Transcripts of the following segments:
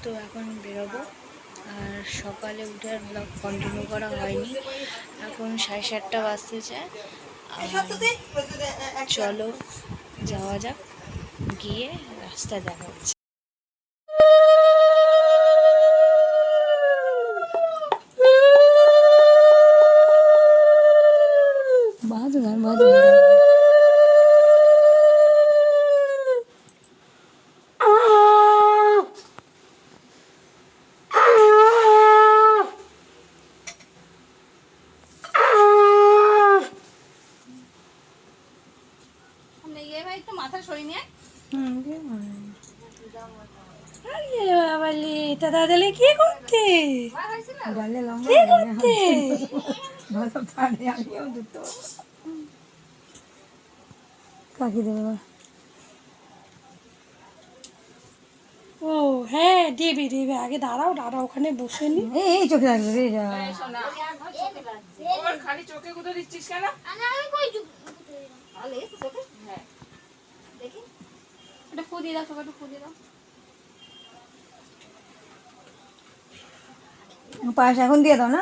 তো এখন বেরোবো। আর সকালে উঠে আর ব্লগ কন্টিনিউ করা হয়নি। এখন 7:30 বাজতে চায়। চলো যাওয়া যাক, গিয়ে রাস্তায় দেখা হচ্ছে। কি করতে কাকে দেবে? ও হ্যাঁ, দেবে দেবে। আগে দাঁড়াও, দাঁড়াও, ওখানে বসে নি। এই চোখে লাগবে রে, খালি চোখে গুঁতো দিচ্ছিস কেন? দেখি এটা ফু দিয়ে দাও, চোখে একটু ফু দিয়ে দাও। পায়েস এখন দিয়ে দাও না,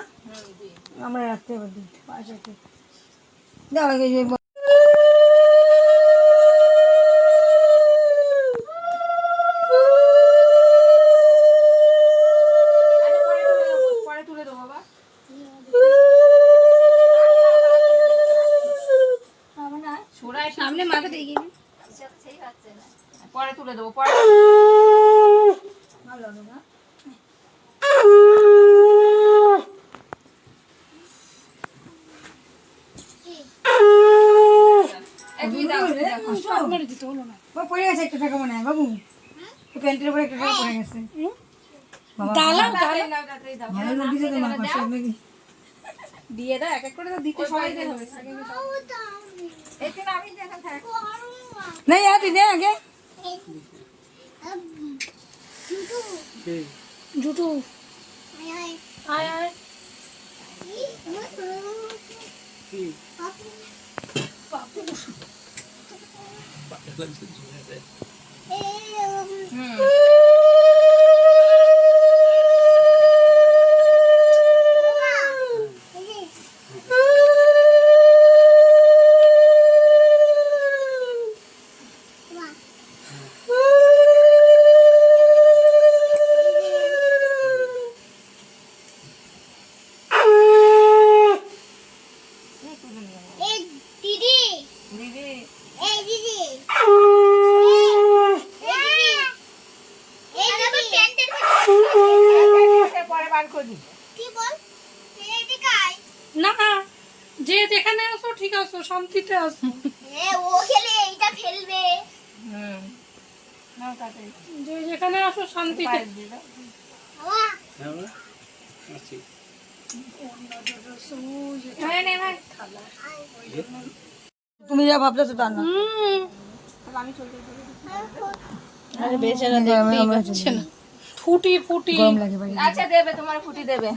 আমরা রাখতে পারি পায়েস আছে। দাও আগে যে পরে তুলে দেবো বাবা। সামনে মাথা দিয়ে গিয়ে পরে তুলে দেবো, পরে ভালো না। পড়ে গেছে একটা টাকা মনে হয় বাবু, প্যান্টের উপরে একটা টাকা পড়ে গেছে। দিয়ে দাও, এক এক করে দিতে সবাই হবে। नहीं आती दे आगे जूटू आय आय যে যেখানে আসো ঠিক আসো, শান্তিতে আসো। ও খেলে এইটা ফেলবে। যে যেখানে আসো শান্তিতে। তুমি যা ভাবছো তা না। আরে বেচারা দেখতেই পাচ্ছে না। ফুটি ফুটি গরম লাগে ভাই। আচ্ছা দেবে, তোমার ফুটি দেবে।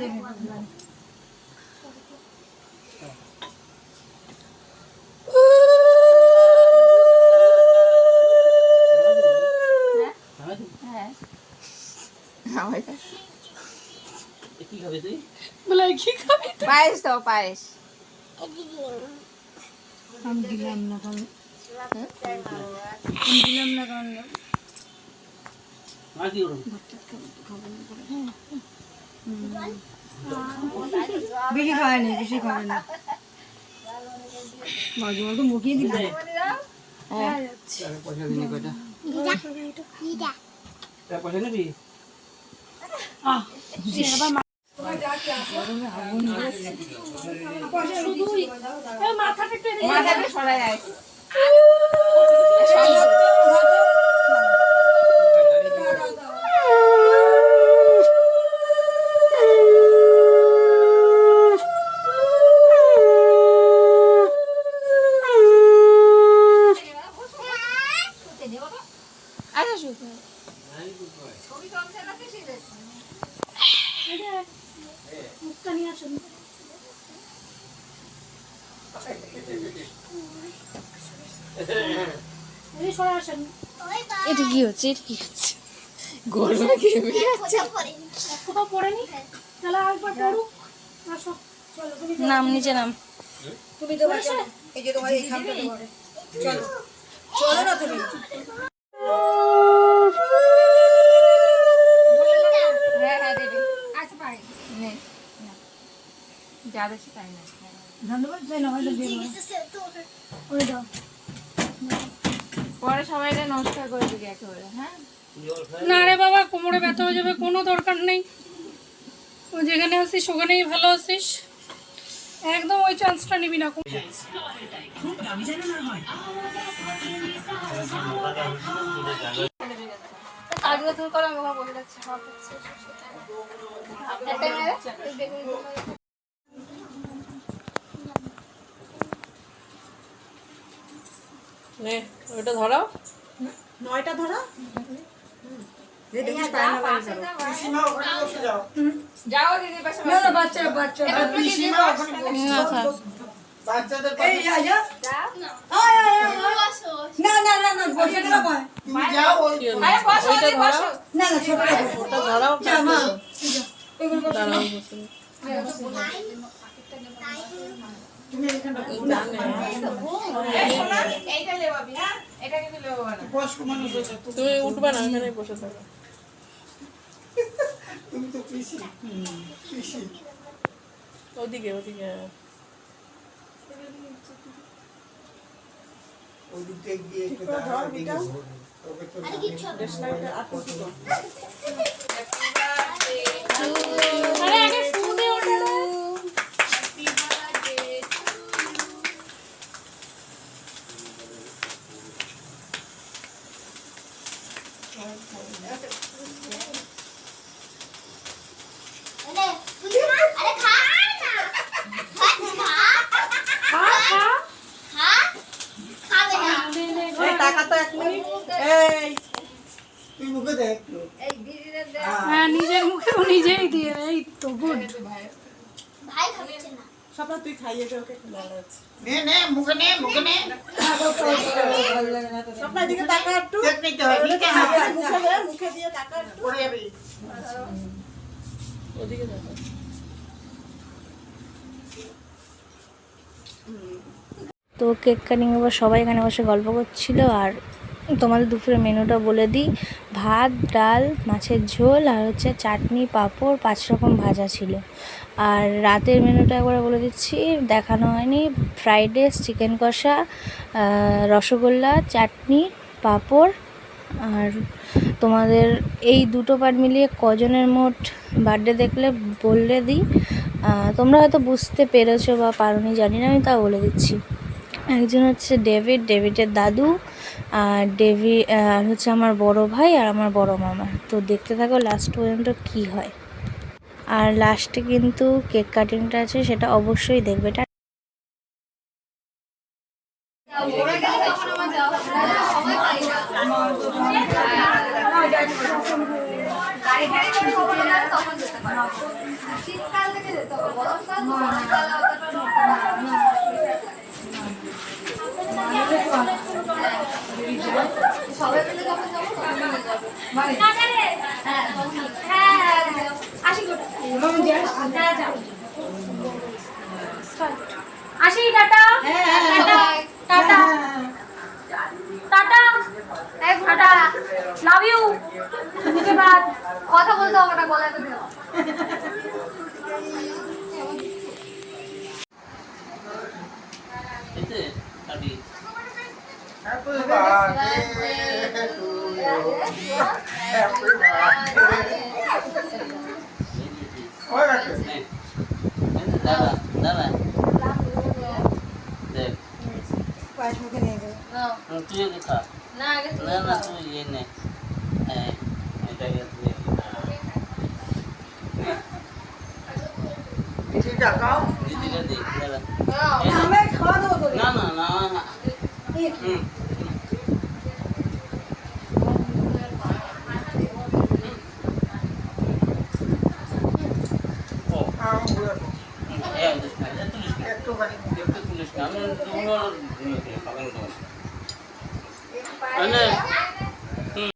পায়েস দাও, পায়েস। আমি দিলাম না কারণ দিলাম না কারণ বেশি খায় না, বেশি খাবে না। মাঝে মধ্যে মুখিয়ে দিবে। পয়সা দিলে কয়টা? পয়সা নিবি? মাথাটা সরাই আয়। এটা কি হচ্ছে, এটা কি হচ্ছে? গরমে ঘেমে কোথাও পড়েনি। কোথাও পড়েনি তাহলে আরেকবার পড়ুক। আসো চলো তুমি নাম নিচে নাম। তুমি তো বাচ্চা এই যে তোমার এইখানটা ধরে চলো চলো না তুমি হ্যাঁ হ্যাঁ দেবে আচ্ছা পারি নে না যা বেশি তাই না ধন্যবাদ যাই না হয়তো দিয়ে ওই দাও পরে সবাই এটা নমস্কার করে দিবি একেবারে হ্যাঁ না রে বাবা কোমরে ব্যথা হয়ে যাবে কোনো দরকার নেই ও যেখানে আছিস ওখানেই ভালো আছিস একদম ওই চান্সটা নিবি না কাজগুলো তুমি করো আমি বলে যাচ্ছি সব হচ্ছে একটা মেরে বেগুন নে ওটা ধরাও 9টা ধরা যাও দিদির পাশে না না বাচ্চা বাচ্চা না খা। এই আয় আয় না না না না বসে না ভাই আরে বসো ওইটা দিদি, বসো। না না ছোট ওটা ধরাও যা মা এগুলো বসে দাঁড়াও বসে তুমি এখানটা এই শোনো, এইটা লেবাবি হ্যাঁ এটা কিন্তু লেবাবো না বয়স্ক মানুষ হয়েছে তুমি উঠবা না এখানে বসে থাকো তুমি তো পিসি পিসি ওদিকে ওদিকে ওদিকে গিয়ে একটু দাঁড়াও দিকে তবে তো দেশলাইটা আপত্তি তো আরে আগে ফু দে ওটা। আরে খা না খা খা খাবে না এই টাকা তো 1 মিনিট এই তুই মুখে দেখ একটু হ্যাঁ নিজের মুখেও নিজেই দিয়ে এই তো গুড ভাই খাচ্ছে না সবটা তুই খাইয়ে দে ওকে নে নে মুখে নে ভালো লাগে না তো সবটা দিকে টাকা একটু নিতে হয় নিতে হবে মুখে দে মুখে দিয়ে টাকা একটু পড়ে যাবি ওদিকে দেখো তো কেক কাটিং এবার সবাই এখানে বসে গল্প করছিল। আর তোমাদের দুপুরে মেনুটা বলে দিই, ভাত ডাল মাছের ঝোল আর হচ্ছে চাটনি পাঁপড় 5 রকম ভাজা ছিল। আর রাতের মেনুটা একবার বলে দিচ্ছি, দেখানো হয়নি, ফ্রাইড রাইস চিকেন কষা রসগোল্লা চাটনি পাঁপড়। আর তোমাদের এই দুটো পার্ট মিলিয়ে কজনের মোট বার্থডে দেখলে বললে দিই, তোমরা হয়তো বুঝতে পেরেছো বা পারোনি জানি না, আমি তাও বলে দিচ্ছি। একজন হচ্ছে ডেভিডের দাদু, আর আর হচ্ছে আমার বড় ভাই আর আমার বড় মামা। তো দেখতে থাকো লাস্ট পর্যন্ত কি হয়। আর লাস্টে কিন্তু কেক কাটিংটা আছে, সেটা অবশ্যই দেখবে। আসি tata tata tata tata love you মুখে বাদ কথা বলতে হবে না গলায় তো দিও Happy birthday to you. Happy birthday. ওই রাখো দাদা দাদা দেখ পাঁচ মুখে নিয়ে গেল তুই দেখা না না তুই ইয়ে নে হ্যাঁ এটাকে তুই কিছু টাকাও দিদিকে দেখ দাদা আমি খাওয়া দেবো তো না না না হুম একটুখানি তুলিস না আমি দুগুলো খাবেন তো